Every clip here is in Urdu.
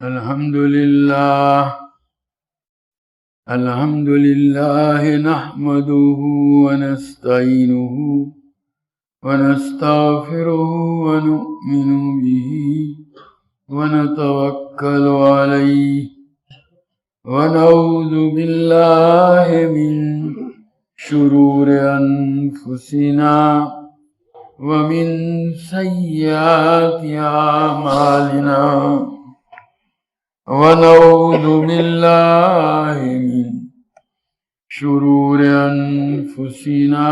الحمد لله نحمده ونستعينه ونستغفره ونؤمن به ونتوكل عليه ونعوذ بالله من شرور أنفسنا ومن سيئات أعمالنا ونعوذ بالله من شرور أنفسنا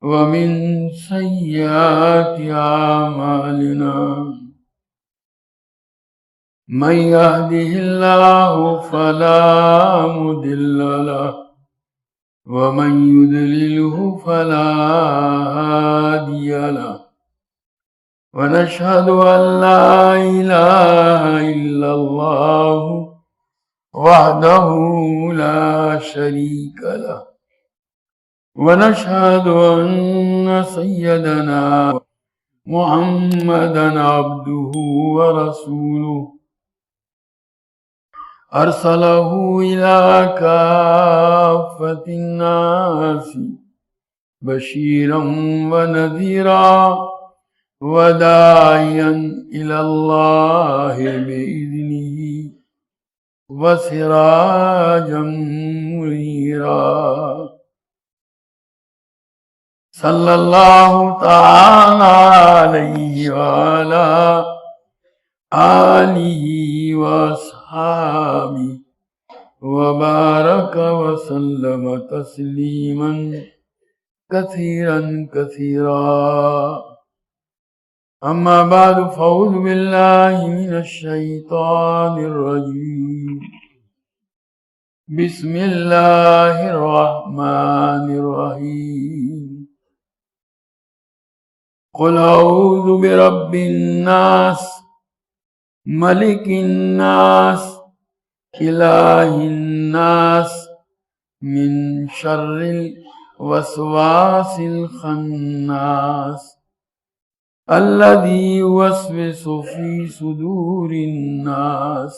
ومن سيئات أعمالنا من يهده الله فلا مضل له ومن يضلله فلا هادي له ونشهد أن لا إله إلا الله وحده لا شريك له ونشهد أن سيدنا محمدا عبده ورسوله أرسله إلى كافة الناس بشيرا ونذيرا وداعيا إلى الله بإذنه وسراجا منيرا صلى الله تعالى عليه وعلى آله وأصحابه وبارك وسلم تسليما كثيرا كثيرا أما بعد فأعوذ بالله من الشيطان الرجيم بسم الله الرحمن الرحيم قل أعوذ برب الناس ملك الناس إله الناس من شر الوسواس الخناس الذي يوسوس في صدور الناس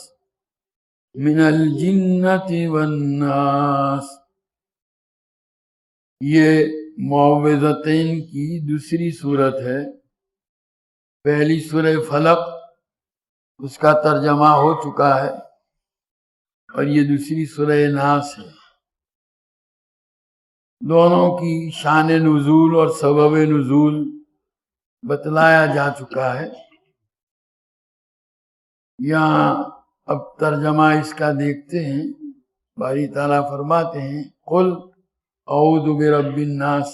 من الجنة والناس۔ یہ معوذتین کی دوسری صورت ہے۔ پہلی سورہ فلق اس کا ترجمہ ہو چکا ہے اور یہ دوسری سورہ ناس ہے۔ دونوں کی شان نزول اور سبب نزول بتلایا جا چکا ہے۔ یہاں اب ترجمہ اس کا دیکھتے ہیں۔ باری تعالیٰ فرماتے ہیں قل اعوذ برب الناس،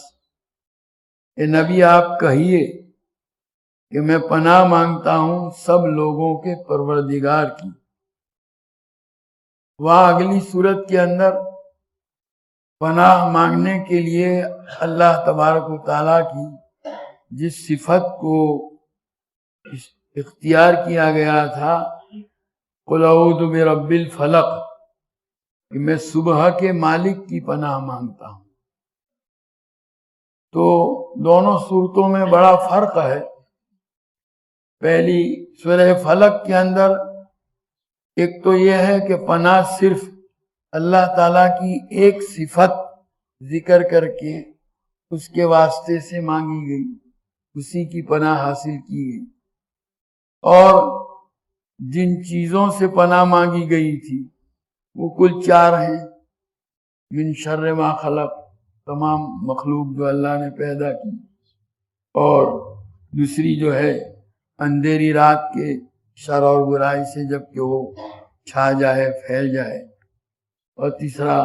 اے نبی آپ کہیے کہ میں پناہ مانگتا ہوں سب لوگوں کے پروردگار کی۔ وہاں اگلی صورت کے اندر پناہ مانگنے کے لیے اللہ تبارک و تعالیٰ کی جس صفت کو اختیار کیا گیا تھا قل اعوذ برب الفلق، کہ میں صبح کے مالک کی پناہ مانگتا ہوں، تو دونوں صورتوں میں بڑا فرق ہے۔ پہلی سورہ فلق کے اندر ایک تو یہ ہے کہ پناہ صرف اللہ تعالیٰ کی ایک صفت ذکر کر کے اس کے واسطے سے مانگی گئی، اسی کی پناہ حاصل کی گئی، اور جن چیزوں سے پناہ مانگی گئی تھی وہ کل چار ہیں۔ من شر ما خلق، تمام مخلوق جو اللہ نے پیدا کی، اور دوسری جو ہے اندھیری رات کے شر اور برائی سے جب کہ وہ چھا جائے پھیل جائے، اور تیسرا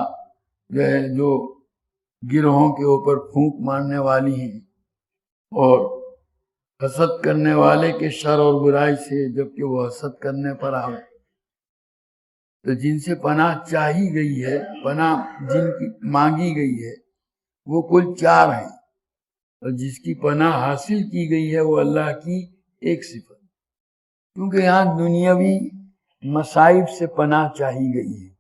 جو ہے جو گروہوں کے اوپر پھونک مارنے والی ہیں، اور حسد کرنے والے کے شر اور برائی سے جب کہ وہ حسد کرنے پر آئے۔ تو جن سے پناہ چاہی گئی ہے، پناہ جن کی مانگی گئی ہے وہ کل چار ہیں، اور جس کی پناہ حاصل کی گئی ہے وہ اللہ کی ایک صفت، کیونکہ یہاں دنیاوی مصائب سے پناہ چاہی گئی ہے،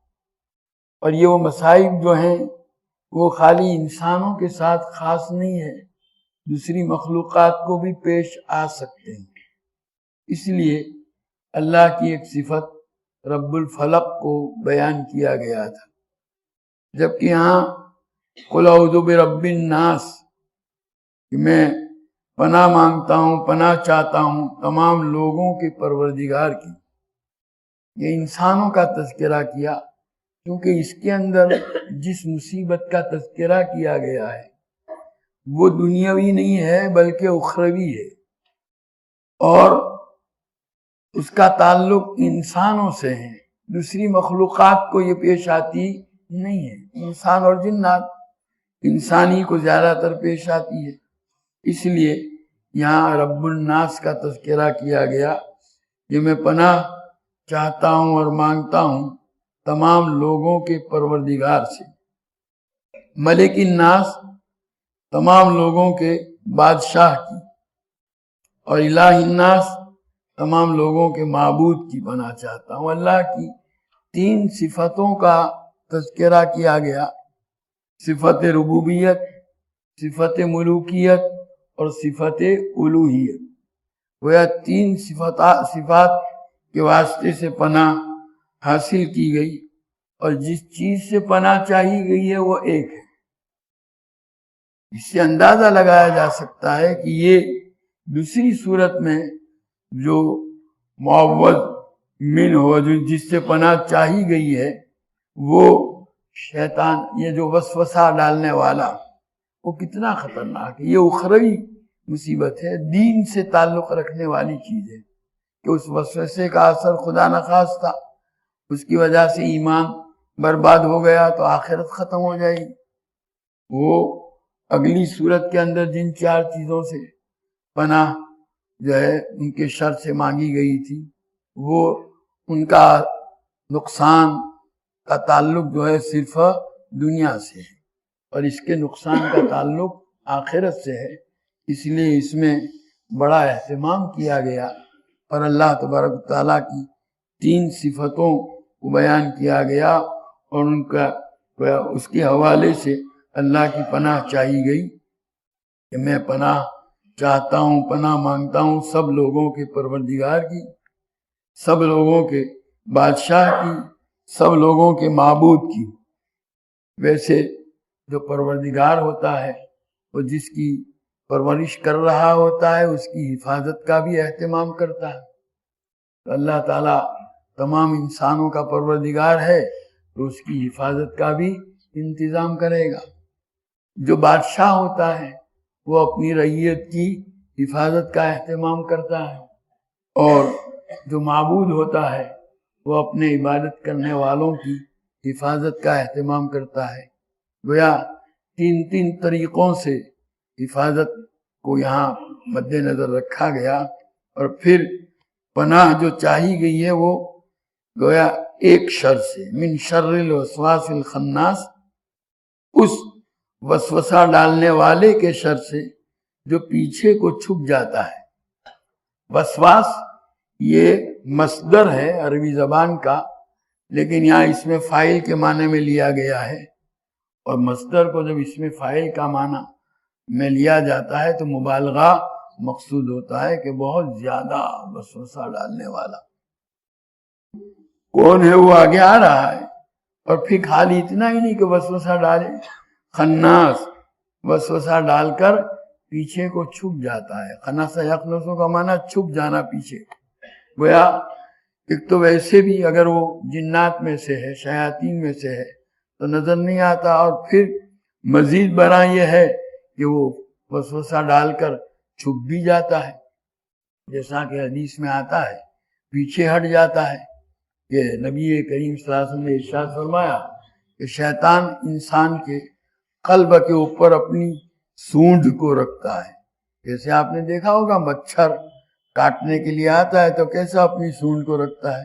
اور یہ وہ مصائب جو ہیں وہ خالی انسانوں کے ساتھ خاص نہیں ہے، دوسری مخلوقات کو بھی پیش آ سکتے ہیں۔ اس لیے اللہ کی ایک صفت رب الفلق کو بیان کیا گیا تھا، جبکہ یہاں قل اعوذ برب الناس، کہ میں پناہ مانگتا ہوں، پناہ چاہتا ہوں تمام لوگوں کے پروردگار کی، یہ انسانوں کا تذکرہ کیا، کیونکہ اس کے اندر جس مصیبت کا تذکرہ کیا گیا ہے وہ دنیاوی نہیں ہے بلکہ اخروی ہے، اور اس کا تعلق انسانوں سے ہے، دوسری مخلوقات کو یہ پیش آتی نہیں ہے۔ انسان اور جنات، انسانی کو زیادہ تر پیش آتی ہے، اس لیے یہاں رب الناس کا تذکرہ کیا گیا کہ میں پناہ چاہتا ہوں اور مانگتا ہوں تمام لوگوں کے پروردگار سے۔ ملک الناس، تمام لوگوں کے بادشاہ کی، اور الہ الناس، تمام لوگوں کے معبود کی پناہ چاہتا ہوں۔ اللہ کی 3 صفتوں کا تذکرہ کیا گیا، صفت ربوبیت، صفت ملوکیت اور صفت الوہیت۔ وہ 3 صفات کے واسطے سے پناہ حاصل کی گئی، اور جس چیز سے پناہ چاہی گئی ہے وہ ایک ہے۔ اس سے اندازہ لگایا جا سکتا ہے کہ یہ دوسری صورت میں جو معوذ من ہو، جو جس سے پناہ چاہی گئی ہے، وہ شیطان، یہ جو وسوسہ ڈالنے والا، وہ کتنا خطرناک ہے۔ یہ اخروی مصیبت ہے، دین سے تعلق رکھنے والی چیز ہے، کہ اس وسوسے کا اثر خدا نخواستہ اس کی وجہ سے ایمان برباد ہو گیا تو آخرت ختم ہو جائے گی۔ وہ اگلی صورت کے اندر جن 4 چیزوں سے پناہ جو ہے ان کے شر سے مانگی گئی تھی، وہ ان کا نقصان کا تعلق جو ہے صرف دنیا سے ہے، اور اس کے نقصان کا تعلق آخرت سے ہے، اس لیے اس میں بڑا اہتمام کیا گیا، اور اللہ تبارک و تعالیٰ کی 3 صفتوں کو بیان کیا گیا، اور ان کا اس کے حوالے سے اللہ کی پناہ چاہی گئی کہ میں پناہ چاہتا ہوں، پناہ مانگتا ہوں سب لوگوں کے پروردگار کی، سب لوگوں کے بادشاہ کی، سب لوگوں کے معبود کی۔ ویسے جو پروردگار ہوتا ہے وہ جس کی پرورش کر رہا ہوتا ہے اس کی حفاظت کا بھی اہتمام کرتا ہے، تو اللہ تعالیٰ تمام انسانوں کا پروردگار ہے تو اس کی حفاظت کا بھی انتظام کرے گا۔ جو بادشاہ ہوتا ہے وہ اپنی رعیت کی حفاظت کا اہتمام کرتا ہے، اور جو معبود ہوتا ہے وہ اپنے عبادت کرنے والوں کی حفاظت کا اہتمام کرتا ہے۔ گویا 3 طریقوں سے حفاظت کو یہاں مد نظر رکھا گیا، اور پھر پناہ جو چاہی گئی ہے وہ گویا ایک شر سے، من شر الوسواس الخناس، اس وسوسہ ڈالنے والے کے شر سے جو پیچھے کو چھپ جاتا ہے۔ وسواس یہ مصدر ہے عربی زبان کا، لیکن یہاں اس میں فاعل کے معنی میں لیا گیا ہے، اور مصدر کو جب اس میں فاعل کا معنی میں لیا جاتا ہے تو مبالغہ مقصود ہوتا ہے کہ بہت زیادہ وسوسہ ڈالنے والا کون ہے، وہ آگے آ رہا ہے، اور پھر خالی اتنا ہی نہیں کہ وسوسہ ڈالے، خناس، وسوسہ ڈال کر پیچھے کو چھپ جاتا ہے۔ خناس یخنسو کا معنی چھپ جانا پیچھے، گویا ایک تو ویسے بھی اگر وہ جنات میں سے ہے، شیاطین میں سے ہے تو نظر نہیں آتا، اور پھر مزید بڑا یہ ہے کہ وہ وسوسہ ڈال کر چھپ بھی جاتا ہے، جیسا کہ حدیث میں آتا ہے، پیچھے ہٹ جاتا ہے، کہ نبی کریم صلی اللہ علیہ وسلم نے ارشاد فرمایا کہ شیطان انسان کے قلب کے اوپر اپنی سونڈ کو رکھتا ہے۔ جیسے آپ نے دیکھا ہوگا مچھر کاٹنے کے لیے آتا ہے تو کیسا اپنی سونڈ کو رکھتا ہے،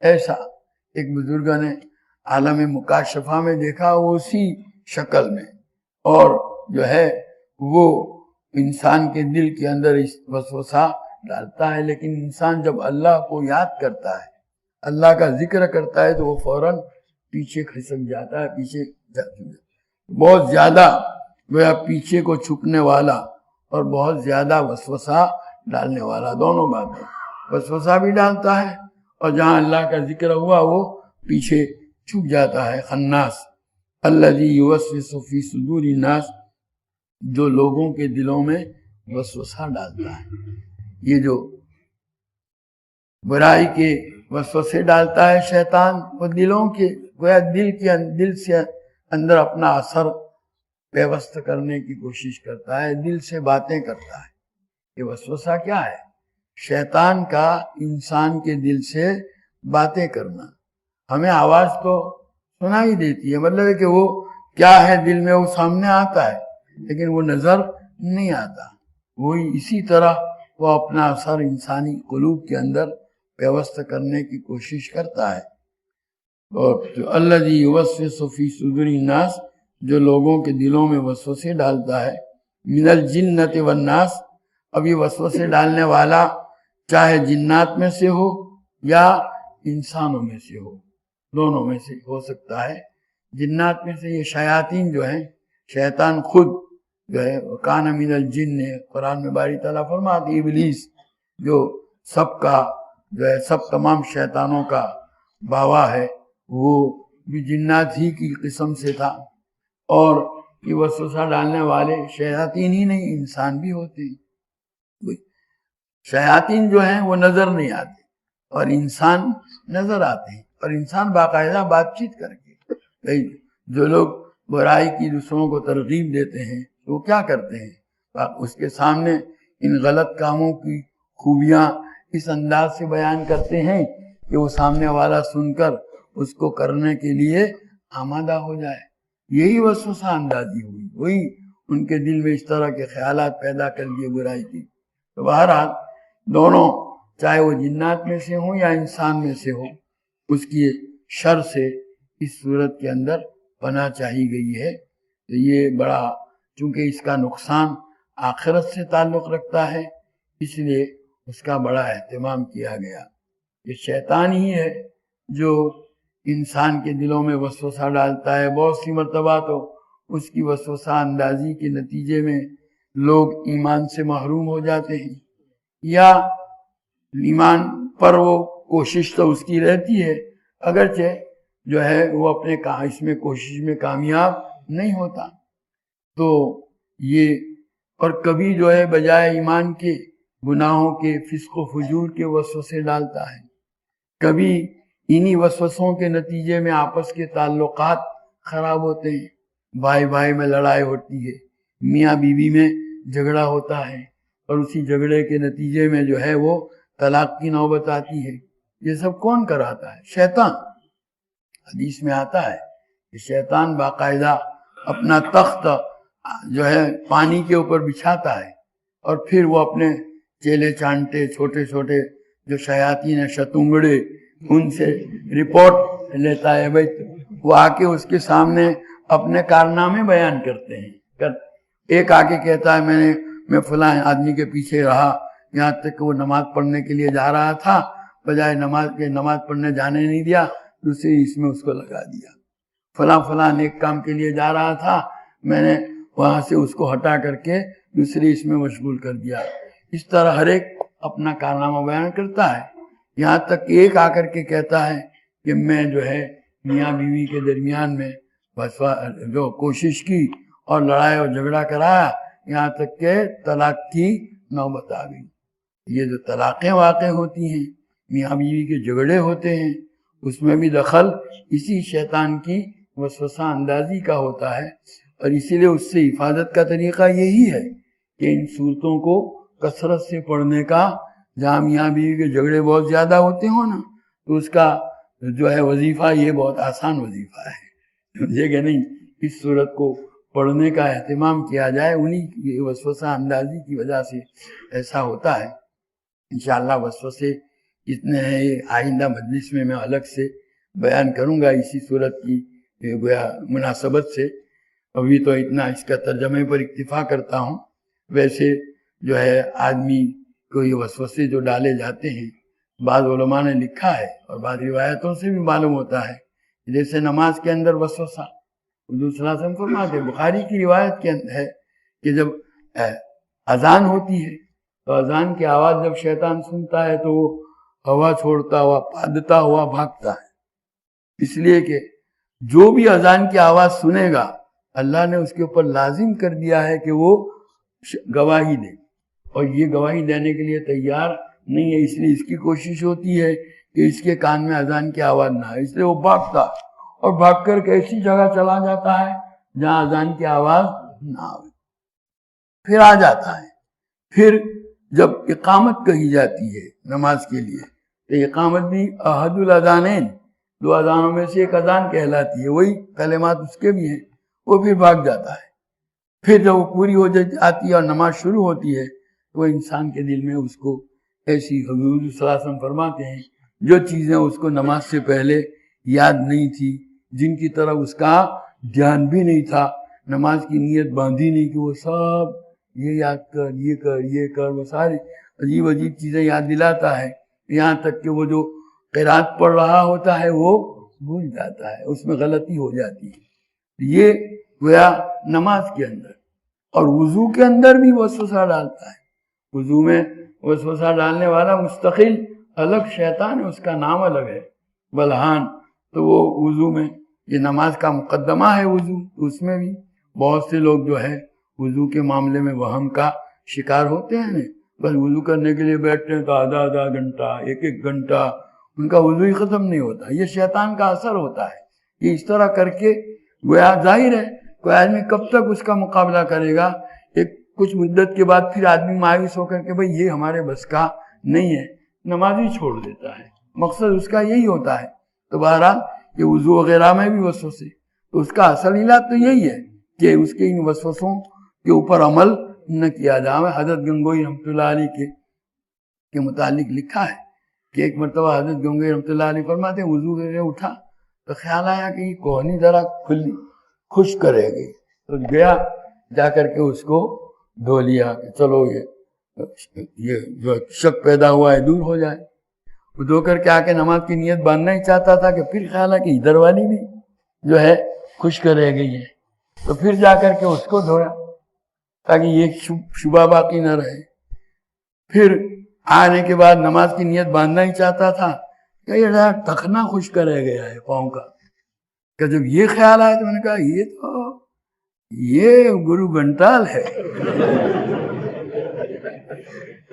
ایسا ایک بزرگ نے عالم مکاشفہ میں دیکھا، وہ اسی شکل میں، اور جو ہے وہ انسان کے دل کے اندر اس وسوسہ ڈالتا ہے۔ لیکن انسان جب اللہ کو یاد کرتا ہے، اللہ کا ذکر کرتا ہے، تو وہ فوراً پیچھے کھسک جاتا ہے، پیچھے جاتا ہے، بہت زیادہ گویا پیچھے کو چھپنے والا اور بہت زیادہ وسوسہ ڈالنے والا، دونوں باتیں۔ وسوسہ بھی ڈالتا ہے، اور جہاں اللہ کا ذکر ہوا وہ پیچھے چھپ جاتا ہے۔ خناس الذی یوسوس فی صدور الناس، جو لوگوں کے دلوں میں وسوسہ ڈالتا ہے۔ یہ جو برائی کے وسوسے ڈالتا ہے شیطان، وہ دلوں کے گویا دل سے اندر اپنا اثر پیوست کرنے کی کوشش کرتا ہے، دل سے باتیں کرتا ہے۔ یہ وسوسہ کیا ہے؟ شیطان کا انسان کے دل سے باتیں کرنا۔ ہمیں آواز تو سنائی دیتی ہے، مطلب ہے کہ وہ کیا ہے دل میں وہ سامنے آتا ہے، لیکن وہ نظر نہیں آتا۔ وہی اسی طرح وہ اپنا اثر انسانی قلوب کے اندر پیوست کرنے کی کوشش کرتا ہے۔ اور جو الذی یوسوس فی صدور الناس، جو لوگوں کے دلوں میں وسوسے ڈالتا ہے، من الجنۃ والناس، اب یہ وسوسے ڈالنے والا چاہے جنات میں سے ہو یا انسانوں میں سے ہو، دونوں میں سے ہو سکتا ہے۔ جنات میں سے یہ شیاطین جو ہیں، شیطان خود جو ہے کان من الجن، قرآن میں باری تعالیٰ فرماتی ابلیس جو سب کا جو ہے سب تمام شیطانوں کا باوا ہے، وہ بھی جنات ہی کی قسم سے تھا۔ اور یہ وسوسہ ڈالنے والے شیاطین ہی نہیں، انسان بھی ہوتے ہیں۔ شیاطین جو ہیں وہ نظر نہیں آتے اور انسان نظر آتے ہیں، اور انسان باقاعدہ بات چیت کر کے، جو لوگ برائی کی دوسروں کو ترغیب دیتے ہیں وہ کیا کرتے ہیں؟ اس کے سامنے ان غلط کاموں کی خوبیاں اس انداز سے بیان کرتے ہیں کہ وہ سامنے والا سن کر اس کو کرنے کے لیے آمادہ ہو جائے۔ یہی وسوسہ اندازی ہوئی، وہی ان کے دل میں اس طرح کے خیالات پیدا کر دیے برائی کی۔ تو بہرحال دونوں، چاہے وہ جنات میں سے ہوں یا انسان میں سے ہو، اس کی شر سے اس صورت کے اندر پناہ چاہی گئی ہے۔ تو یہ بڑا، چونکہ اس کا نقصان آخرت سے تعلق رکھتا ہے، اس لیے اس کا بڑا اہتمام کیا گیا۔ یہ شیطان ہی ہے جو انسان کے دلوں میں وسوسہ ڈالتا ہے۔ بہت سی مرتبہ تو اس کی وسوسہ اندازی کے نتیجے میں لوگ ایمان سے محروم ہو جاتے ہیں، یا ایمان پر وہ کوشش تو اس کی رہتی ہے، اگرچہ جو ہے وہ اپنے اس میں کوشش میں کامیاب نہیں ہوتا۔ تو یہ، اور کبھی جو ہے بجائے ایمان کے گناہوں کے، فسق و فجور کے وسوسے ڈالتا ہے، کبھی انہی وسوسوں کے نتیجے میں آپس کے تعلقات خراب ہوتے ہیں، بھائی بھائی میں لڑائی ہوتی ہے، میاں بیوی میں جھگڑا ہوتا ہے، اور اسی جھگڑے کے نتیجے میں جو ہے وہ طلاق کی نوبت آتی ہے۔ یہ سب کون کراتا ہے؟ شیطان۔ حدیث میں آتا ہے کہ شیطان باقاعدہ اپنا تخت جو ہے پانی کے اوپر بچھاتا ہے، اور پھر وہ اپنے چیلے چانٹے چھوٹے چھوٹے جو شیاطین ہیں، شتونگڑے، ان سے رپورٹ لیتا ہے۔ بھائی وہ آ کے اس کے سامنے اپنے کارنامے بیان کرتے ہیں۔ ایک آ کے کہتا ہے میں فلاں آدمی کے پیچھے رہا یہاں تک کہ وہ نماز پڑھنے کے لیے جا رہا تھا، بجائے نماز پڑھنے جانے نہیں دیا، دوسری اس میں اس کو لگا دیا۔ فلاں نیک کام کے لیے جا رہا تھا، میں نے وہاں سے اس کو ہٹا کر کے دوسری اس میں مشغول کر دیا۔ اس طرح ہر ایک اپنا کارنامہ بیان کرتا ہے، یہاں تک کہ ایک آ کر کے کہتا ہے کہ میں جو ہے میاں بیوی کے درمیان میں جو کوشش کی اور لڑائی اور جھگڑا کرایا، یہاں تک کہ طلاق کی نوبت آ گئی۔ یہ جو طلاقیں واقع ہوتی ہیں، میاں بیوی کے جھگڑے ہوتے ہیں، اس میں بھی دخل اسی شیطان کی وسوسہ اندازی کا ہوتا ہے، اور اسی لیے اس سے حفاظت کا طریقہ یہی ہے کہ ان صورتوں کو کثرت سے پڑھنے کا، جہاں میاں بیوی کے جھگڑے بہت زیادہ ہوتے ہوں نا، تو اس کا جو ہے وظیفہ یہ بہت آسان وظیفہ ہے، سمجھے کہ نہیں؟ اس صورت کو پڑھنے کا اہتمام کیا جائے، انہی وسوسہ اندازی کی وجہ سے ایسا ہوتا ہے۔ انشاءاللہ وسوسے جتنے ہیں یہ آئندہ مجلس میں الگ سے بیان کروں گا اسی صورت کی گویا مناسبت سے۔ ابھی تو اتنا اس کا ترجمے پر اکتفا کرتا ہوں۔ ویسے جو ہے آدمی کو یہ وسوسے جو ڈالے جاتے ہیں، بعض علماء نے لکھا ہے اور بعض روایتوں سے بھی معلوم ہوتا ہے، جیسے نماز کے اندر وسوسہ، حضور صلی اللہ علیہ وسلم فرماتے ہیں، بخاری کی روایت کے اندر ہے کہ جب اذان ہوتی ہے تو اذان کی آواز جب شیطان سنتا ہے تو وہ ہوا چھوڑتا ہوا پادتا ہوا بھاگتا ہے، اس لیے کہ جو بھی اذان کی آواز سنے گا اللہ نے اس کے اوپر لازم کر دیا ہے کہ وہ گواہی دے، اور یہ گواہی دینے کے لیے تیار نہیں ہے، اس لیے اس کی کوشش ہوتی ہے کہ اس کے کان میں اذان کی آواز نہ آئے، اس لیے وہ بھاگتا اور بھاگ کر کے ایسی جگہ چلا جاتا ہے جہاں اذان کی آواز نہ آئے، پھر آ جاتا ہے۔ پھر جب اقامت کہی جاتی ہے نماز کے لیے تو اقامت بھی احد الاذانین، دو اذانوں میں سے ایک اذان کہلاتی ہے، وہی کلمات اس کے بھی ہیں، وہ پھر بھاگ جاتا ہے۔ پھر جب وہ پوری ہو جاتی ہے اور نماز شروع ہوتی ہے تو وہ انسان کے دل میں اس کو ایسی، حضور صلی اللہ علیہ وسلم فرماتے ہیں جو چیزیں اس کو نماز سے پہلے یاد نہیں تھی، جن کی طرف اس کا دھیان بھی نہیں تھا، نماز کی نیت باندھی نہیں کہ وہ سب یہ یاد کر، یہ کر، یہ کر، وہ ساری عجیب عجیب چیزیں یاد دلاتا ہے، یہاں تک کہ وہ جو قرات پڑھ رہا ہوتا ہے وہ بھول جاتا ہے، اس میں غلطی ہو جاتی ہے۔ یہ گویا نماز کے اندر، اور وضو کے اندر بھی وسوسہ ڈالتا ہے۔ وضو میں وسوسہ ڈالنے والا مستقل الگ شیطان ہے، اس کا نام الگ ہے بلحان، تو وہ وضو میں، یہ نماز کا مقدمہ ہے وضو، اس میں بھی بہت سے لوگ جو ہے وضو کے معاملے میں وہم کا شکار ہوتے ہیں، بس وضو کرنے کے لیے بیٹھتے ہیں تو آدھا گھنٹہ، ایک گھنٹہ ان کا وضو ہی ختم نہیں ہوتا، یہ شیطان کا اثر ہوتا ہے۔ یہ اس طرح کر کے گویا ظاہر ہے کوئی آدمی کب تک اس کا مقابلہ کرے گا، ایک کچھ مدت کے بعد پھر آدمی مایوس ہو کر کے بھئی یہ ہمارے بس کا نہیں ہے، نماز ہی چھوڑ دیتا ہے، مقصد اس کا یہی ہوتا ہے۔ تو بہرحال یہ وضو وغیرہ میں بھی وسوسے، تو اس کا اصل علاج تو یہی ہے کہ اس کے ان وسوسوں کے اوپر عمل نہ کیا جائے۔ حضرت گنگوئی رحمۃ اللہ علیہ کے متعلق لکھا ہے کہ ایک مرتبہ حضرت گنگوئی رحمۃ اللہ علیہ فرماتے ہیں وضو کر کے اٹھا تو خیال آیا کہ یہ کوہنی ذرا خشک کرے گی، تو گیا جا کر کے اس کو دھو لیا کہ چلو یہ جو شک پیدا ہوا ہے دور ہو جائے۔ وہ دھو کر کے آ کے نماز کی نیت باندھنا ہی چاہتا تھا کہ پھر خیال ہے کہ ادھر والی بھی جو ہے خشک رہ گئی ہے، تو پھر جا کر کے اس کو دھویا تاکہ یہ شبہ باقی نہ رہے۔ پھر آنے کے بعد نماز کی نیت باندھنا ہی چاہتا تھا کہ یہ ٹخنا خشک رہ گیا ہے پاؤں کا، کہ جب یہ خیال آیا تو میں نے کہا یہ گرو گھنٹال ہے۔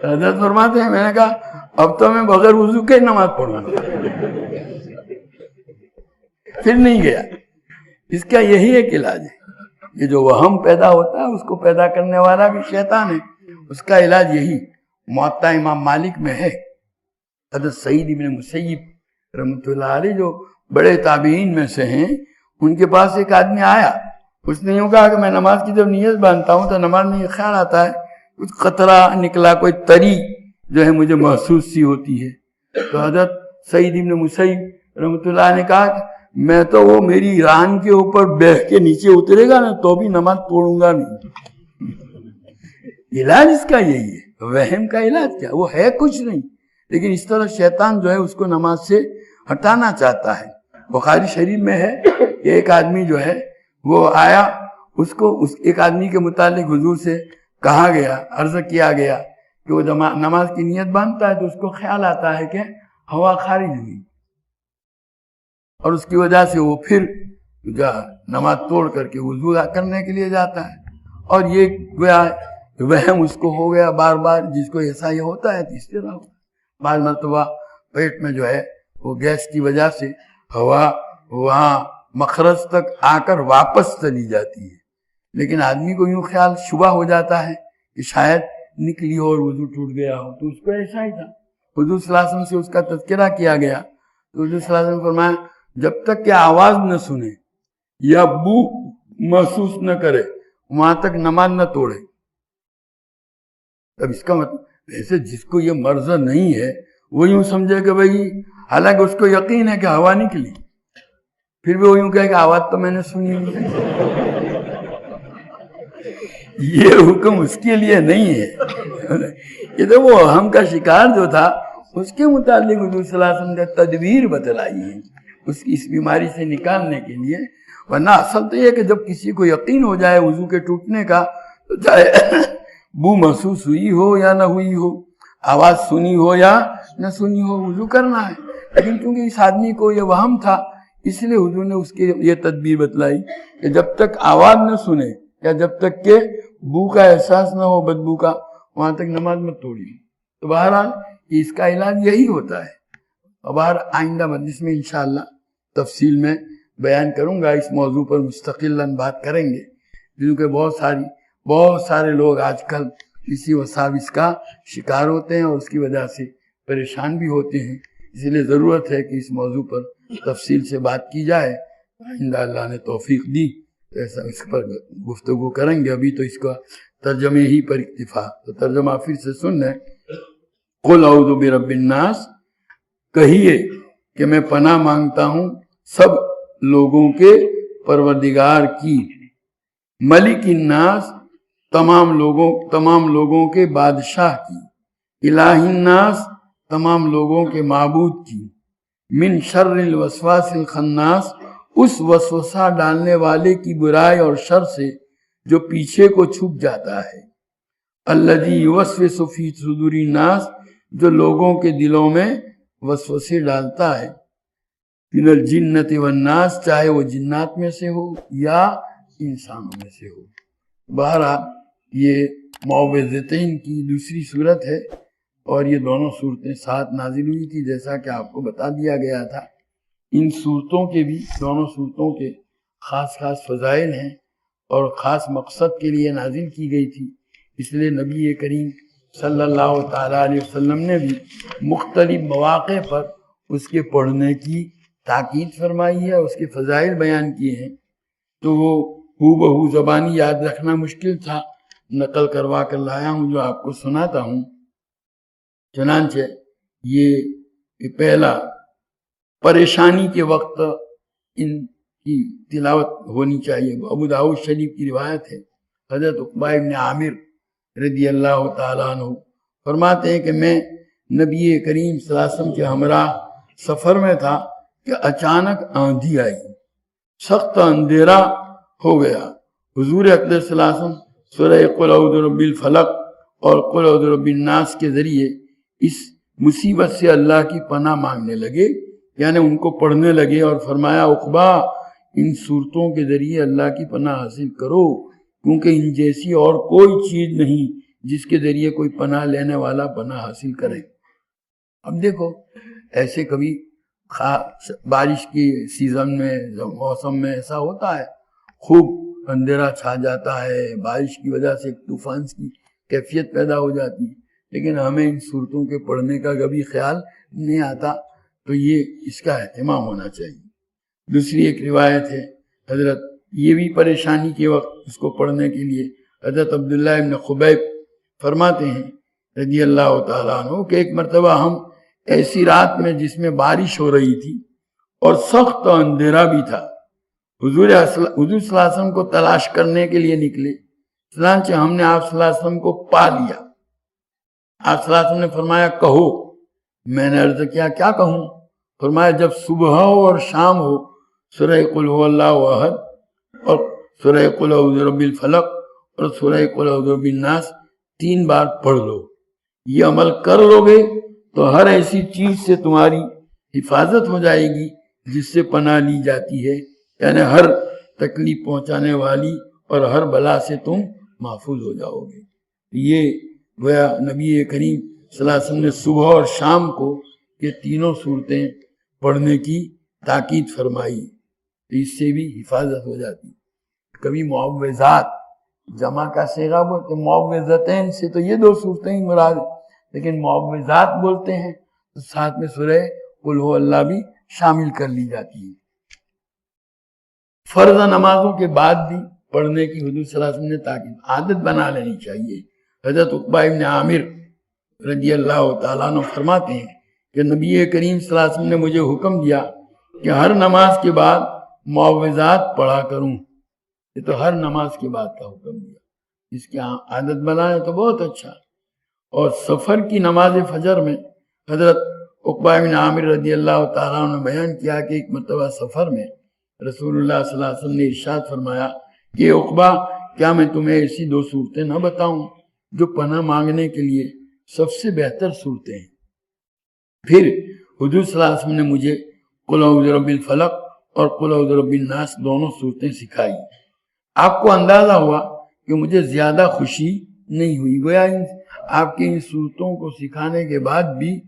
حضرت فرماتے ہیں میں نے کہا اب تو میں بغیر وضو کے نماز پڑھوں گا، پھر نہیں گیا۔ اس کا یہی ایک علاج ہے، یہ جو وہم پیدا ہوتا ہے اس کو پیدا کرنے والا بھی شیطان ہے، اس کا علاج یہی موطا امام مالک میں ہے۔ حضرت سعید ابن مسیب رحمۃ اللہ علیہ جو بڑے تابعین میں سے ہیں، ان کے پاس ایک آدمی آیا، اس نے یوں کہا کہ میں نماز کی جب نیت باندھتا ہوں تو نماز میں یہ خیال آتا ہے کچھ قطرہ نکلا، کوئی تری جو ہے مجھے محسوس سی ہوتی ہے۔ تو حضرت سعید ابن مسیب رحمۃ اللہ نے کہا کہ میں تو وہ میری ران کے اوپر بہ کے نیچے اترے گا نا تو بھی نماز توڑوں گا نہیں۔ علاج اس کا یہی ہے، وہم کا علاج کیا، وہ ہے کچھ نہیں، لیکن اس طرح شیطان جو ہے اس کو نماز سے ہٹانا چاہتا ہے۔ بخاری شریف میں ہے کہ ایک آدمی جو ہے وہ آیا، اس کو ایک آدمی کے متعلق حضور سے کہا گیا، عرض کیا گیا کہ وہ نماز کی نیت باندھتا ہے تو اس کو خیال آتا ہے کہ ہوا خارج ہوئی، اور اس کی وجہ سے وہ پھر نماز توڑ کر کے وضو کرنے کے لیے جاتا ہے، اور یہ گویا وہم اس کو ہو گیا بار بار، جس کو ایسا یہ ہوتا ہے اس طرح بعض مرتبہ پیٹ میں جو ہے وہ گیس کی وجہ سے ہوا وہاں مخرج تک آ کر واپس چلی جاتی ہے، لیکن آدمی کو یوں خیال شبہ ہو جاتا ہے کہ شاید نکلی ہو اور وضو ٹوٹ گیا ہو، تو اس کو ایسا ہی تھا۔ حضور صلی اللہ علیہ وسلم سے اس کا تذکرہ کیا گیا تو حضور صلی اللہ علیہ وسلم فرمایا جب تک کہ آواز نہ سنے یا بو محسوس نہ کرے وہاں تک نماز نہ توڑے۔ اب اس کا مطلب ایسے جس کو یہ مرض نہیں ہے وہ یوں سمجھے کہ بھئی حالانکہ اس کو یقین ہے کہ ہوا نکلی، پھر بھی وہ یوں کہے کہ آواز تو میں نے سنی نہیں۔ یہ حکم اس کے لیے نہیں ہے، یہ تو وہ ہم کا شکار جو تھا اس کے متعلق حضور صلی اللہ علیہ وسلم نے تدبیر بتلائی ہے اس کی اس بیماری سے نکالنے کے لیے۔ ورنہ اصل تو یہ کہ جب کسی کو یقین ہو جائے وضو کے ٹوٹنے کا تو چاہے بو محسوس ہوئی ہو یا نہ ہوئی ہو، آواز سنی ہو یا نہ سنی ہو، وضو کرنا ہے۔ لیکن کیونکہ اس آدمی کو یہ وہم تھا، اس لیے حضور نے اس کی یہ تدبیر بتلائی کہ جب تک آواز نہ سنے یا جب تک کہ بو کا احساس نہ ہو بدبو کا، وہاں تک نماز مت توڑیے۔ تو بہرحال اس کا علاج یہی ہوتا ہے۔ اور آئندہ مجلس میں انشاءاللہ تفصیل میں بیان کروں گا، اس موضوع پر مستقلاً بات کریں گے، کیونکہ بہت سارے لوگ آج کل اسی وساوس کا شکار ہوتے ہیں اور اس کی وجہ سے پریشان بھی ہوتے ہیں۔ اس لیے ضرورت ہے کہ اس موضوع پر تفصیل سے بات کی جائے۔ آئندہ اللہ نے توفیق دی تو ایسا اس پر گفتگو کریں گے۔ ابھی تو اس کا ترجمے ہی پر اکتفا، تو ترجمہ پھر سے سن لیں۔ قل اعوذ برب الناس، کہیے کہ میں پناہ مانگتا ہوں سب لوگوں کے پروردگار کی، ملک الناس، تمام لوگوں کے بادشاہ کی، الہ الناس، تمام لوگوں کے معبود کی، من شر الوسواس الخناس، اس وسوسہ ڈالنے والے کی برائی اور شر سے جو پیچھے کو چھپ جاتا ہے، الذی یوسوس فی صدور الناس، جو لوگوں کے دلوں میں وسوسے ڈالتا ہے، من الجنۃ والناس، چاہے وہ جنات میں سے ہو یا انسانوں میں سے ہو۔ بہرحال یہ معوذتین کی دوسری صورت ہے، اور یہ دونوں صورتیں ساتھ نازل ہوئی تھی جیسا کہ آپ کو بتا دیا گیا تھا۔ ان صورتوں کے بھی، دونوں صورتوں کے خاص فضائل ہیں اور خاص مقصد کے لیے نازل کی گئی تھی۔ اس لیے نبی کریم صلی اللہ تعالیٰ علیہ وسلم نے بھی مختلف مواقع پر اس کے پڑھنے کی تاکید فرمائی ہے، اس کے فضائل بیان کیے ہیں۔ تو وہ بہو زبانی یاد رکھنا مشکل تھا، نقل کروا کر لایا ہوں جو آپ کو سناتا ہوں۔ چنانچہ یہ پہلا، پریشانی کے وقت ان کی تلاوت ہونی چاہیے۔ ابو داؤد شریف کی روایت ہے، حضرت عقبہ ابن عامر رضی اللہ تعالیٰ عنہ فرماتے ہیں کہ میں نبی کریم صلی اللہ علیہ وسلم کے ہمراہ سفر میں تھا کہ اچانک آندھی آئی، سخت اندھیرا ہو گیا۔ حضور اقدس صلی اللہ علیہ وسلم سورہ قل اعوذ برب الفلق اور قل اعوذ برب الناس کے ذریعے اس مصیبت سے اللہ کی پناہ مانگنے لگے، یعنی ان کو پڑھنے لگے، اور فرمایا عقبہ ان صورتوں کے ذریعے اللہ کی پناہ حاصل کرو، کیونکہ ان جیسی اور کوئی چیز نہیں جس کے ذریعے کوئی پناہ لینے والا پناہ حاصل کرے۔ اب دیکھو، ایسے کبھی بارش کی سیزن میں، موسم میں ایسا ہوتا ہے، خوب اندھیرا چھا جاتا ہے، بارش کی وجہ سے طوفان کی کیفیت پیدا ہو جاتی ہے، لیکن ہمیں ان صورتوں کے پڑھنے کا کبھی خیال نہیں آتا، تو یہ اس کا اہتمام ہونا چاہیے۔ دوسری ایک روایت ہے، حضرت یہ بھی پریشانی کے وقت اس کو پڑھنے کے لیے حضرت عبداللہ ابن خبیب فرماتے ہیں رضی اللہ تعالیٰ عنہ کہ ایک مرتبہ ہم ایسی رات میں جس میں بارش ہو رہی تھی اور سخت اندھیرا بھی تھا، حضور صلی اللہ علیہ وسلم کو تلاش کرنے کے لیے نکلے، چنانچہ ہم نے آپ صلی اللہ علیہ وسلم کو پا لیا۔ آپ صلی اللہ علیہ وسلم نے فرمایا کہو۔ میں نے عرض کیا کیا کہوں؟ فرمایا جب صبح ہو اور شام ہو سورہ قل هو اللہ احد اور سورہ قل اعوذ برب الفلق اور سورہ قل اعوذ برب الناس 3 بار پڑھ لو۔ یہ عمل کر لو گے تو ہر ایسی چیز سے تمہاری حفاظت ہو جائے گی جس سے پناہ لی جاتی ہے، یعنی ہر تکلیف پہنچانے والی اور ہر بلا سے تم محفوظ ہو جاؤ گے۔ یہ گویا نبی کریم صلی اللہ علیہ وسلم نے صبح اور شام کو یہ تینوں صورتیں پڑھنے کی تاکید فرمائی، تو اس سے بھی حفاظت ہو جاتی۔ کبھی معوذات جمع کا صیغہ بولتے، معوذتین سے تو یہ 2 صورتیں ہی مراد ہیں، لیکن معوذات بولتے ہیں تو ساتھ میں سورہ قل هو اللہ بھی شامل کر لی جاتی ہے۔ فرض نمازوں کے بعد بھی پڑھنے کی حضور صلی اللہ علیہ وسلم نے تاکید، عادت بنا لینی چاہیے۔ حضرت عقبہ ابن عامر رضی اللہ تعالیٰ عنہ فرماتے ہیں کہ نبی کریم صلی اللہ علیہ وسلم نے مجھے حکم دیا کہ ہر نماز کے بعد معوذات پڑھا کروں۔ یہ تو ہر نماز کے بعد کا حکم دیا، اس کی عادت بنائے تو بہت اچھا۔ اور سفر کی نماز فجر میں حضرت عقبہ بن عامر رضی اللہ تعالیٰ عنہ نے بیان کیا کہ ایک مرتبہ سفر میں رسول اللہ صلی اللہ علیہ وسلم نے ارشاد فرمایا کہ عقبہ کیا میں تمہیں ایسی 2 صورتیں نہ بتاؤں جو پناہ مانگنے کے لیے سب سے بہتر صورتیں ہیں۔ پھر حضور صلی اللہ علیہ وسلم نے مجھے قل اعوذ برب الفلق اور قل اعوذ برب الناس دونوں صورتیں سکھائی۔ آپ کو اندازہ ہوا کہ مجھے زیادہ خوشی نہیں ہوئی، گویا آپ کے ان صورتوں کو سکھانے کے بعد بھی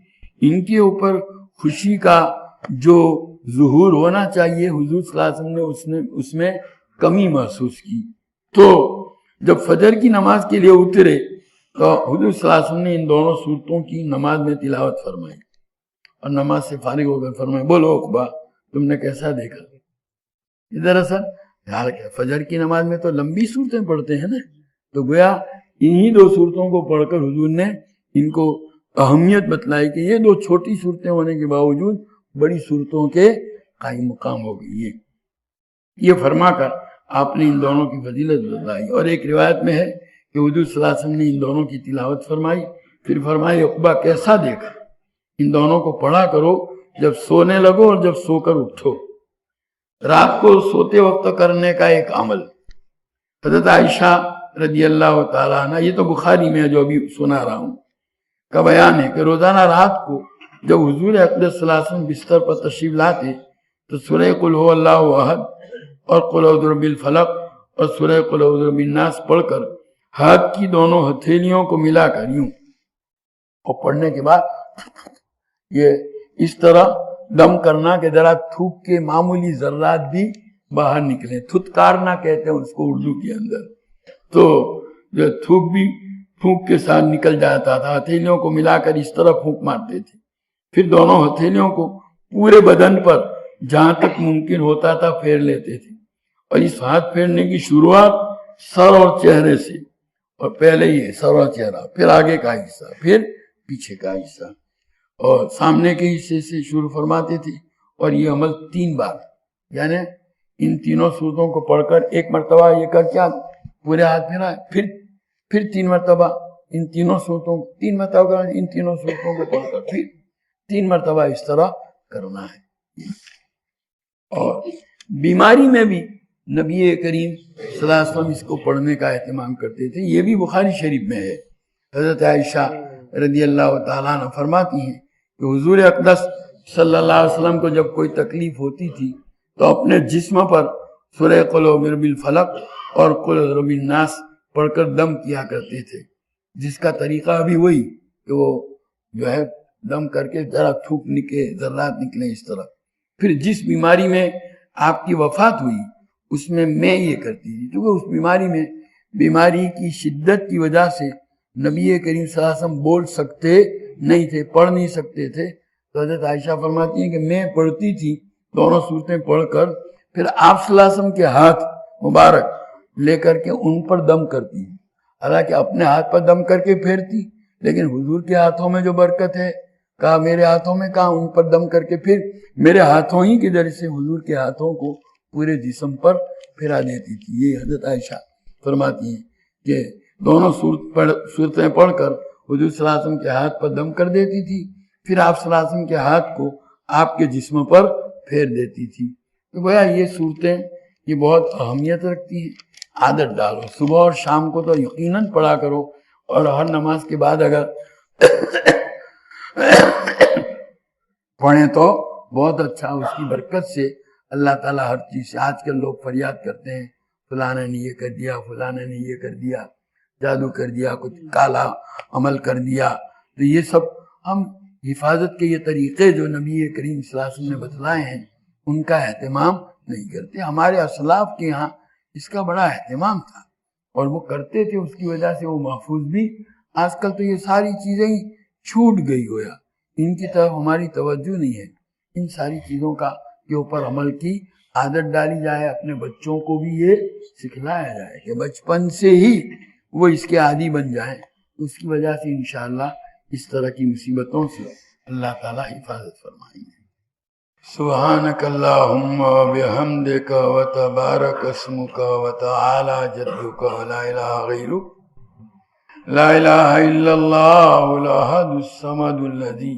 ان کے اوپر خوشی کا جو ظہور ہونا چاہیے حضور صلی اللہ علیہ وسلم نے اس میں کمی محسوس کی۔ تو جب فجر کی نماز کے لیے اترے تو حضور صلی اللہ علیہ وسلم نے ان دونوں صورتوں کی نماز میں تلاوت فرمائی اور نماز سے فارغ ہو کر فرمایا بولو عقبہ تم نے کیسا دیکھا؟ دراصل یار کیا فجر کی نماز میں تو لمبی صورتیں پڑھتے ہیں نا، تو گویا انہی دو صورتوں کو پڑھ کر حضور نے ان کو اہمیت بتلائی کہ یہ دو چھوٹی صورتیں ہونے کے باوجود بڑی صورتوں کے قائم مقام ہو گئی ہے۔ یہ فرما کر آپ نے ان دونوں کی فضیلت بتلائی، اور ایک روایت میں ہے کہ حضور صلی اللہ علیہ وسلم نے ان دونوں کی تلاوت فرمائی، پھر فرمائی عقبہ کیسا دیکھا؟ ان دونوں کو پڑھا کرو جب سونے لگو اور جب سو کر اٹھو، رات کو سوتے وقت کرنے کا ایک عمل۔ حضرت عائشہ رضی اللہ تعالیٰ عنہ، یہ تو بخاری میں جو ابھی سنا رہا ہوں کا بیان ہے کہ روزانہ رات کو جب حضور اقدس صلی اللہ علیہ وسلم بستر پر تشریف لاتے تو سورہ قل هو اللہ احد اور قل اعوذ برب الفلق اور سورہ قل اعوذ برب الناس پڑھ کر ہاتھ کی دونوں ہتھیلیوں کو ملا کر یوں، اور پڑھنے کے بعد یہ اس طرح دم کرنا کہ ذرا تھوک کے معمولی ذرات بھی باہر نکلیں، تھتکارنا کہتے ہیں اس کو اردو کے اندر، تو جو تھوک بھی پھونک کے ساتھ نکل جاتا تھا۔ ہتھیلیوں کو ملا کر اس طرح پھونک مارتے تھے، پھر دونوں ہتھیلیوں کو پورے بدن پر جہاں تک ممکن ہوتا تھا پھیر لیتے تھے، اور اس ہاتھ پھیرنے کی شروعات سر اور چہرے سے، اور پہلے یہ سر اور چہرہ، پھر آگے کا حصہ، پھر پیچھے کا حصہ، اور سامنے کے حصے سے شروع فرماتے تھے، اور یہ عمل 3 بار، یعنی ان تینوں صورتوں کو پڑھ کر ایک مرتبہ یہ کر کیا پورے ہاتھ پھیرا، پھر 3 مرتبہ ان تینوں صورتوں، 3 مرتبہ ان تینوں صورتوں کو پڑھ کر پھر 3 مرتبہ اس طرح کرنا ہے۔ اور بیماری میں بھی نبی کریم صلی اللہ علیہ وسلم اس کو پڑھنے کا اہتمام کرتے تھے، یہ بھی بخاری شریف میں ہے۔ حضرت عائشہ رضی اللہ تعالیٰ عنہ فرماتی ہیں کہ حضور اقدس صلی اللہ علیہ وسلم کو جب کوئی تکلیف ہوتی تھی تو اپنے جسم پر سورہ قل اعوذ برب الفلق اور قل اعوذ برب الناس پڑھ کر دم کیا کرتے تھے، جس کا طریقہ ابھی وہی کہ وہ جو ہے دم کر کے ذرا تھوک نکلے، ذرات نکلیں اس طرح۔ پھر جس بیماری میں آپ کی وفات ہوئی اس میں یہ کرتی تھی، کیونکہ اس بیماری کی شدت کی وجہ سے نبی کریم صلی اللہ علیہ وسلم بول سکتے نہیں تھے، پڑھ نہیں سکتے تھے، تو حضرت عائشہ فرماتی ہیں کہ میں پڑھتی تھی دونوں صورتیں پڑھ کر، پھر آپ صلی اللہ علیہ وسلم کے ہاتھ مبارک لے کر کے ان پر دم کرتی، حالانکہ اپنے ہاتھ پر دم کر کے پھیرتی، لیکن حضور کے ہاتھوں میں جو برکت ہے، کہا میرے ہاتھوں میں، کہا ان پر دم کر کے پھر میرے ہاتھوں ہی کی ذریعے سے حضور کے ہاتھوں کو پورے جسم پر پھرا دیتی تھی۔ یہ حضرت عائشہ فرماتی ہیں کہ دونوں صورتیں پڑھ کر حضور صلی اللہ علیہ وسلم کے ہاتھ پر دم کر دیتی تھی، پھر آپ صلی اللہ علیہ وسلم کے ہاتھ کو آپ کے جسم پر پھیر دیتی تھی۔ تو گویا یہ صورتیں یہ بہت اہمیت رکھتی ہیں، عادت ڈالو، صبح اور شام کو تو یقیناً پڑھا کرو، اور ہر نماز کے بعد اگر پڑھیں تو بہت اچھا، اس کی برکت سے اللہ تعالیٰ ہر چیز سے۔ آج کل لوگ فریاد کرتے ہیں فلانے نے یہ کر دیا، فلانے نے یہ کر دیا، جادو کر دیا، کچھ کالا عمل کر دیا، تو یہ سب ہم حفاظت کے یہ طریقے جو نبی کریم صلی اللہ علیہ وسلم نے بتلائے ہیں ان کا اہتمام نہیں کرتے۔ ہمارے اسلاف کے یہاں اس کا بڑا اہتمام تھا اور وہ کرتے تھے، اس کی وجہ سے وہ محفوظ بھی۔ آج کل تو یہ ساری چیزیں ہی چھوٹ گئی، گویا ان کی طرف ہماری توجہ نہیں ہے۔ ان ساری چیزوں کا کے اوپر عمل کی عادت ڈالی جائے، اپنے بچوں کو بھی یہ سکھلایا جائے کہ بچپن سے ہی وہ اس کے عادی بن جائیں، اس کی وجہ سے انشاءاللہ اس طرح کی مصیبتوں سے اللہ تعالیٰ حفاظت فرمائیں گے۔ سبحانک اللہم و بحمدک و تبارک اسمک و تعالی جدک و لا الہ غیرک، لا الہ الا اللہ الاحد الصمد الذی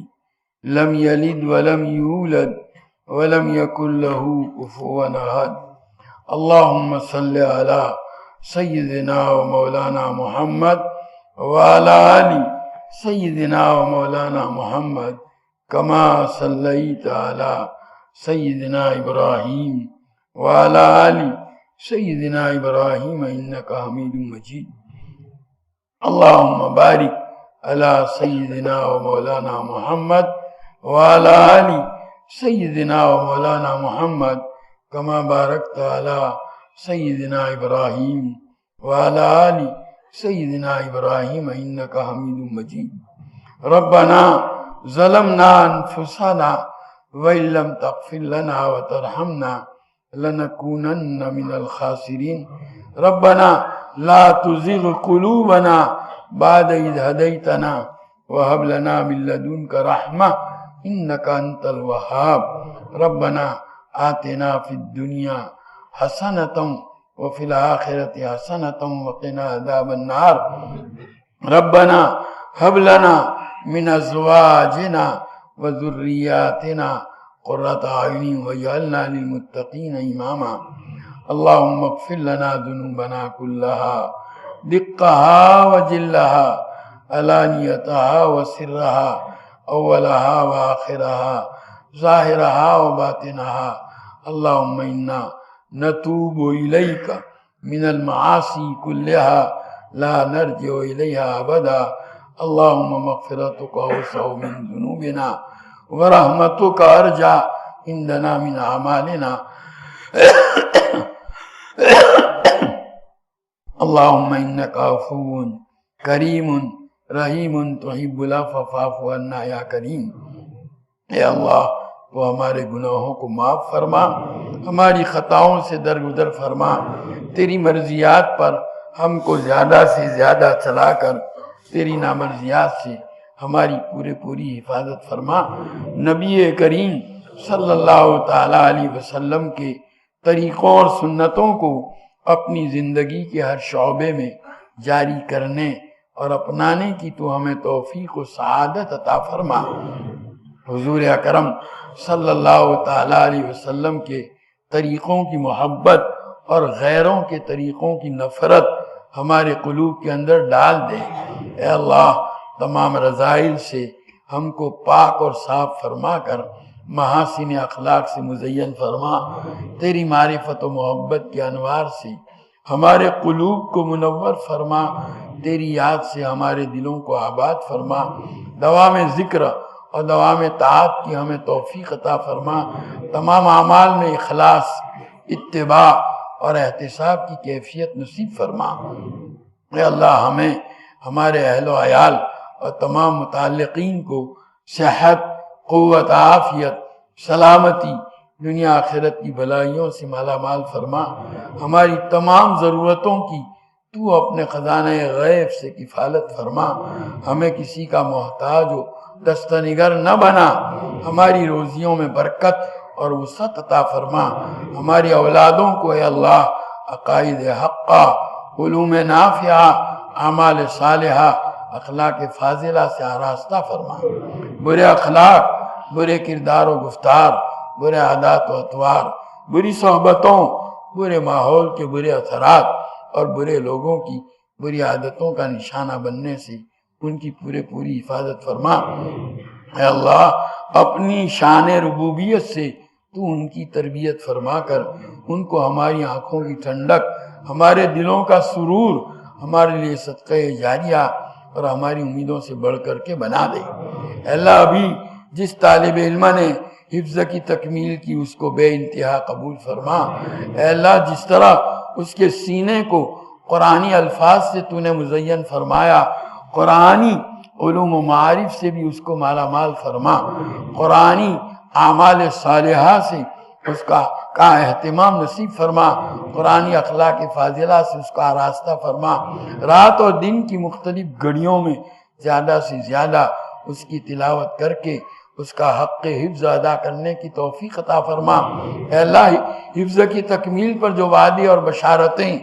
لم یلد ولم یولد ولم یکن له کفوا احد۔ اللہم صلی علی سیدنا و مولانا محمد وعلى آل سيدنا ومولانا محمد كما صليت على سيدنا إبراهيم وعلى آل سيدنا إبراهيم إنك حميد مجيد اللهم بارك على سيدنا ومولانا محمد وعلى آل سيدنا ومولانا محمد كما باركت على سيدنا إبراهيم وعلى آل سيدنا إبراهيم إنك حميد مجيد ربنا ظلمنا أنفسنا وإن لم تغفر لنا وترحمنا لنكونن من الخاسرين ربنا لا تزغ قلوبنا بعد إذ هديتنا وهب لنا من لدنك رحمة إنك أنت الوهاب ربنا آتنا في الدنيا حسنة وفي الآخرة حسنة وقنا عذاب النار ربنا هب لنا من أزواجنا وذرياتنا قرة أعين واجعلنا للمتقين إماما اللهم اغفر لنا ذنوبنا كلها دقها وجلها علانيتها وسرها أولها وآخرها ظاهرها وباطنها اللهم إنا نتوب إليك من المعاصي كلها لا نرجع إليها أبدا اللهم مغفرتك أوسع من ذنوبنا ورحمتك أرجى عندنا من أعمالنا اللهم إنك عفو کریم رحیم تحب العفو فاعف عنا یا کریم۔ اے اللہ تو ہمارے گناہوں کو معاف فرما، ہماری خطاؤں سے درگزر فرما، تیری مرضیات پر ہم کو زیادہ سے زیادہ چلا کر تیری نامرضیات سے ہماری پوری حفاظت فرما۔ نبی کریم صلی اللہ تعالیٰ علیہ وسلم کے طریقوں اور سنتوں کو اپنی زندگی کے ہر شعبے میں جاری کرنے اور اپنانے کی تو ہمیں توفیق و سعادت عطا فرما۔ حضور اکرم صلی اللہ تعالیٰ علیہ وسلم کے طریقوں کی محبت اور غیروں کے طریقوں کی نفرت ہمارے قلوب کے اندر ڈال دے۔ اے اللہ تمام رذائل سے ہم کو پاک اور صاف فرما کر محاسن اخلاق سے مزین فرما، تیری معرفت و محبت کے انوار سے ہمارے قلوب کو منور فرما، تیری یاد سے ہمارے دلوں کو آباد فرما، دوام ذکر اور دوام طاعت کی ہمیں توفیق عطا فرما، تمام اعمال میں اخلاص، اتباع اور احتساب کی کیفیت نصیب فرما۔ اے اللہ ہمیں، ہمارے اہل و عیال اور تمام متعلقین کو صحت، قوت، عافیت، سلامتی، دنیا آخرت کی بھلائیوں سے مالا مال فرما، ہماری تمام ضرورتوں کی تو اپنے خزانہ غیب سے کفالت فرما، ہمیں کسی کا محتاج و دستنگر نہ بنا، ہماری روزیوں میں برکت اور وسعت عطا فرما، ہماری اولادوں کو اے اللہ عقائد حقہ، علوم نافعہ، اعمال صالحہ، اخلاق فاضلہ سے آراستہ فرما۔ برے اخلاق، برے کردار و گفتار، برے عادات و اطوار، بری صحبتوں، برے ماحول کے برے اثرات اور برے لوگوں کی بری عادتوں کا نشانہ بننے سے ان کی پوری حفاظت فرما۔ اے اللہ اپنی شان ربوبیت سے تو ان کی تربیت فرما کر ان کو ہماری آنکھوں کی ٹھنڈک، ہمارے دلوں کا سرور، ہمارے لیے صدقہ جاریہ اور ہماری امیدوں سے بڑھ کر کے بنا دے۔ اے اللہ ابھی جس طالب علم نے حفظ کی تکمیل کی اس کو بے انتہا قبول فرما۔ اے اللہ جس طرح اس کے سینے کو قرآنی الفاظ سے تو نے مزین فرمایا، قرآنی علوم و معارف سے بھی اس کو مالا مال فرما، قرآنی اعمال صالحہ سے اس کا اہتمام نصیب فرما، قرآنی اخلاق فاضلہ سے اس کا آراستہ فرما، رات اور دن کی مختلف گھڑیوں میں زیادہ سے زیادہ اس کی تلاوت کر کے اس کا حق حفظ ادا کرنے کی توفیق عطا فرما۔ اے اللہ حفظ کی تکمیل پر جو وعدے اور بشارتیں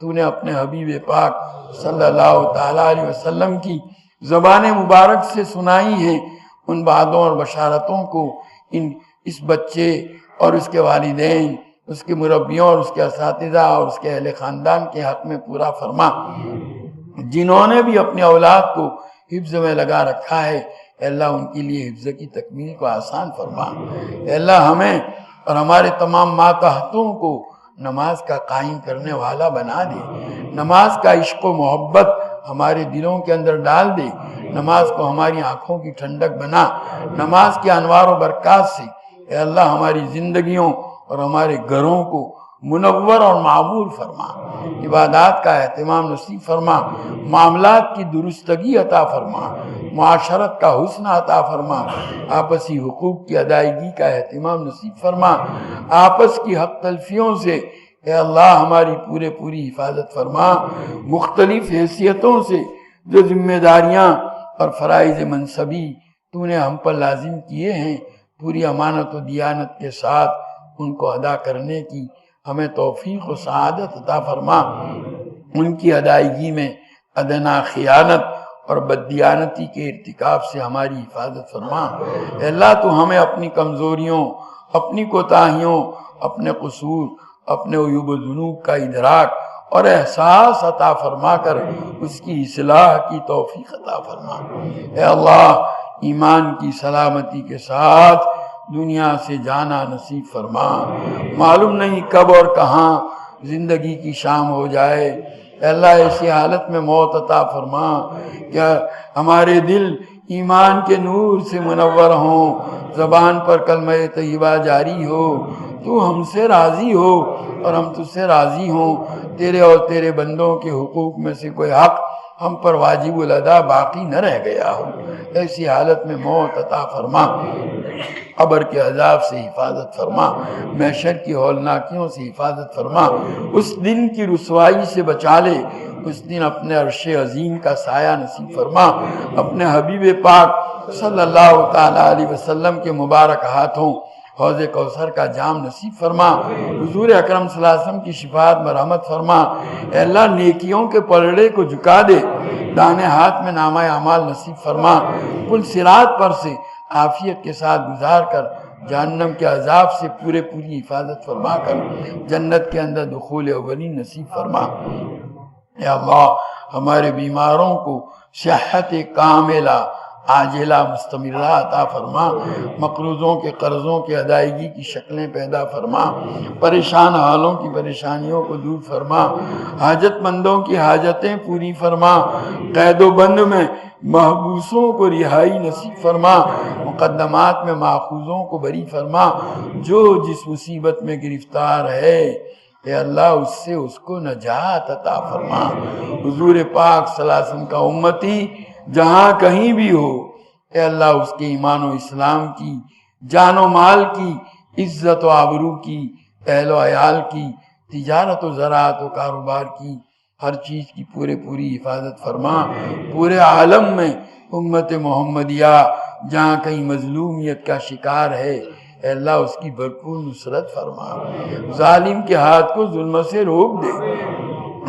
تو نے اپنے حبیب پاک صلی اللہ تعالیٰ علیہ وسلم کی زبان مبارک سے سنائی ہیں، ان وعدوں اور بشارتوں کو اس بچے اور اس کے والدین، اس کے مربیوں اور اس کے اساتذہ اور اس کے اہل خاندان کے حق میں پورا فرما۔ جنہوں نے بھی اپنی اولاد کو حفظ میں لگا رکھا ہے، اے اللہ ان کے لیے حفظ کی تکمیل کو آسان فرما۔ اے اللہ ہمیں اور ہمارے تمام ماتحتوں کو نماز کا قائم کرنے والا بنا دے، نماز کا عشق و محبت ہمارے دلوں کے اندر ڈال دے، نماز کو ہماری آنکھوں کی ٹھنڈک بنا، نماز کے انوار و برکات سے اے اللہ ہماری زندگیوں اور ہمارے گھروں کو منور اور معمور فرما، عبادات کا اہتمام نصیب فرما، معاملات کی درستگی عطا فرما، معاشرت کا حسن عطا فرما، آپسی حقوق کی ادائیگی کا اہتمام نصیب فرما، آپس کی حق تلفیوں سے اے اللہ ہماری پوری حفاظت فرما، مختلف حیثیتوں سے جو ذمہ داریاں اور فرائض منصبی تو نے ہم پر لازم کیے ہیں، پوری امانت و دیانت کے ساتھ ان کو ادا کرنے کی ہمیں توفیق و سعادت عطا فرما، ان کی ادائیگی میں ادنا خیانت اور بددیانتی کے ارتکاب سے ہماری حفاظت فرما۔ اے اللہ تو ہمیں اپنی کمزوریوں، اپنی کوتاہیوں، اپنے قصور، اپنے عیوب و ذنوب کا ادراک اور احساس عطا فرما کر اس کی اصلاح کی توفیق عطا فرما۔ اے اللہ ایمان کی سلامتی کے ساتھ دنیا سے جانا نصیب فرما، معلوم نہیں کب اور کہاں زندگی کی شام ہو جائے، اے اللہ ایسی حالت میں موت عطا فرما کہ ہمارے دل ایمان کے نور سے منور ہوں، زبان پر کلمہ طیبہ جاری ہو، تو ہم سے راضی ہو اور ہم تجھ سے راضی ہوں، تیرے اور تیرے بندوں کے حقوق میں سے کوئی حق ہم پر واجب الادا باقی نہ رہ گیا ہو، ایسی حالت میں موت عطا فرما، قبر کے عذاب سے حفاظت فرما، محشر کی ہولناکیوں سے حفاظت فرما، اس دن کی رسوائی سے بچا لے، اس دن اپنے عرش عظیم کا سایہ نصیب فرما، اپنے حبیب پاک صلی اللہ تعالیٰ علیہ وسلم کے مبارک ہاتھوں حوض کوثر کا جام نصیب فرما، حضور اکرم صلی اللہ علیہ وسلم کی شفاعت مرحمت فرما، اے اللہ نیکیوں کے پلڑے کو جھکا دے، دانے ہاتھ میں نامہ اعمال نصیب فرما، پل صراط پر سے عافیت کے ساتھ گزار کر جہنم کے عذاب سے پوری حفاظت فرما کر جنت کے اندر دخول اولین نصیب فرما۔ اے اللہ ہمارے بیماروں کو صحت کاملہ عاجلہ مستمرہ عطا فرما، مقروضوں کے قرضوں کی ادائیگی کی شکلیں پیدا فرما، پریشان حالوں کی پریشانیوں کو دور فرما، حاجت مندوں کی حاجتیں پوری فرما، قید و بند میں محبوسوں کو رہائی نصیب فرما، مقدمات میں ماخوذوں کو بری فرما، جو جس مصیبت میں گرفتار ہے اے اللہ اس سے اس کو نجات عطا فرما، حضور پاک صلی اللہ علیہ وسلم کا امتی جہاں کہیں بھی ہو اے اللہ اس کے ایمان و اسلام کی، جان و مال کی، عزت و آبرو کی، اہل و عیال کی، تجارت و زراعت و کاروبار کی، ہر چیز کی پوری حفاظت فرما، پورے عالم میں امت محمدیہ جہاں کہیں مظلومیت کا شکار ہے اے اللہ اس کی بھرپور نصرت فرما، ظالم کے ہاتھ کو ظلم سے روک دے،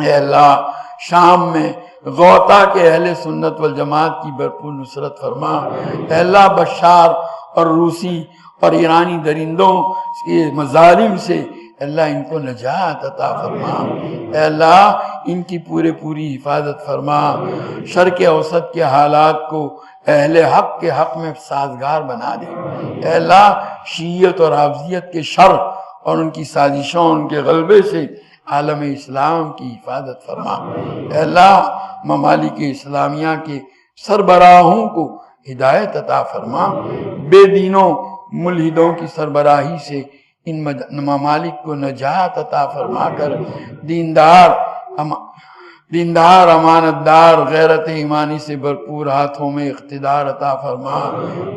اے اللہ شام میں غوطہ کے اہل سنت والجماعت کی بھرپور نصرت فرما، اے اللہ بشار اور روسی اور ایرانی درندوں کے مظالم سے اے اللہ ان کو نجات عطا فرما، اے اللہ ان کی پوری حفاظت فرما، شرق اوسط کے حالات کو اہل حق کے حق میں سازگار بنا دے، اے اللہ شیعت اور رافضیت کے شر اور ان کی سازشوں ان کے غلبے سے عالم اسلام کی حفاظت فرما، اے اللہ ممالک اسلامیہ کے سربراہوں کو ہدایت عطا فرما، بے دینوں ملحدوں کی سربراہی سے ان ممالک کو نجات عطا فرما کر دیندار امانتدار غیرت ایمانی سے بھرپور ہاتھوں میں اقتدار عطا فرما،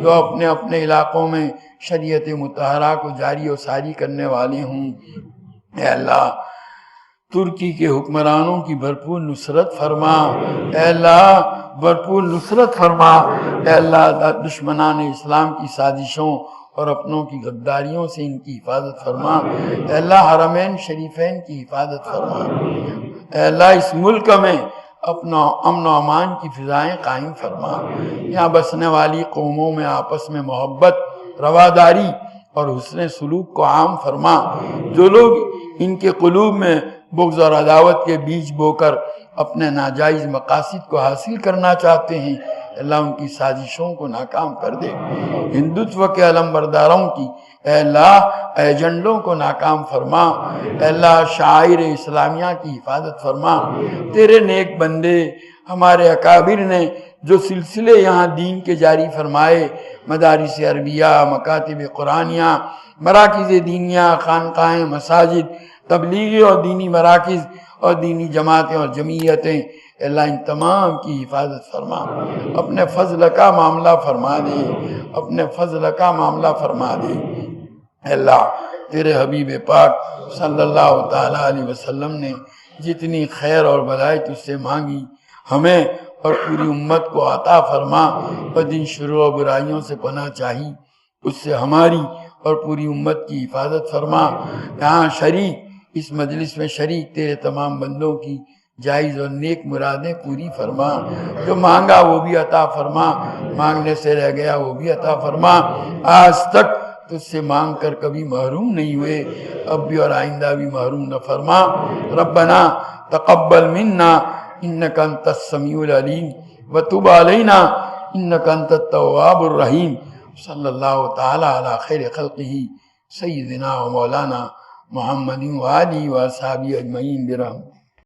جو اپنے اپنے علاقوں میں شریعت مطہرہ کو جاری و ساری کرنے والے ہوں، اے اللہ ترکی کے حکمرانوں کی بھرپور نصرت فرما، اے اللہ بھرپور نصرت فرما، اے اللہ دشمنان اسلام کی سازشوں اور اپنوں کی غداریوں سے ان کی حفاظت فرما، اے اللہ حرمین شریفین کی حفاظت فرما، اے اللہ اس ملک میں اپنا امن و امان کی فضائیں قائم فرما، یہاں بسنے والی قوموں میں آپس میں محبت، رواداری اور حسن سلوک کو عام فرما، جو لوگ ان کے قلوب میں بغض اور عداوت کے بیج بو کر اپنے ناجائز مقاصد کو حاصل کرنا چاہتے ہیں، اللہ ان کی سازشوں کو ناکام کر دے۔ ہندوتو کے علم برداروں کی اے اللہ ایجنڈوں کو ناکام فرما، اے اللہ شاعر اسلامیہ کی حفاظت فرما۔ تیرے نیک بندے ہمارے اکابر نے جو سلسلے یہاں دین کے جاری فرمائے، مدارس عربیہ، مکاتب قرآنیہ، مراکز دینیہ، خانقاہیں، مساجد، تبلیغی اور دینی مراکز اور دینی جماعتیں اور جمعیتیں، اللہ ان تمام کی حفاظت فرما، اپنے فضل کا معاملہ فرما دے، اپنے فضل کا معاملہ فرما دے۔ اللہ تیرے حبیب پاک صلی اللہ تعالیٰ علیہ وسلم نے جتنی خیر اور بھلائی تجھ سے مانگی ہمیں اور پوری امت کو عطا فرما، اور جن شرور و برائیوں سے پناہ چاہی اس سے ہماری اور پوری امت کی حفاظت فرما۔ یہاں شریک اس مجلس میں شریک تیرے تمام بندوں کی جائز اور نیک مرادیں پوری فرما، جو مانگا وہ بھی عطا فرما، مانگنے سے رہ گیا وہ بھی عطا فرما۔ آج تک تجھ سے مانگ کر کبھی محروم نہیں ہوئے، اب بھی اور آئندہ بھی محروم نہ فرما۔ ربنا تقبل منا انک انت السمیع العلیم وتب علینا انک انت التواب الرحیم۔ صلی اللہ تعالی علی خیر خلقہ سیدنا و مولانا محمد و آلہ و اصحابہ اجمعین برحمتہ۔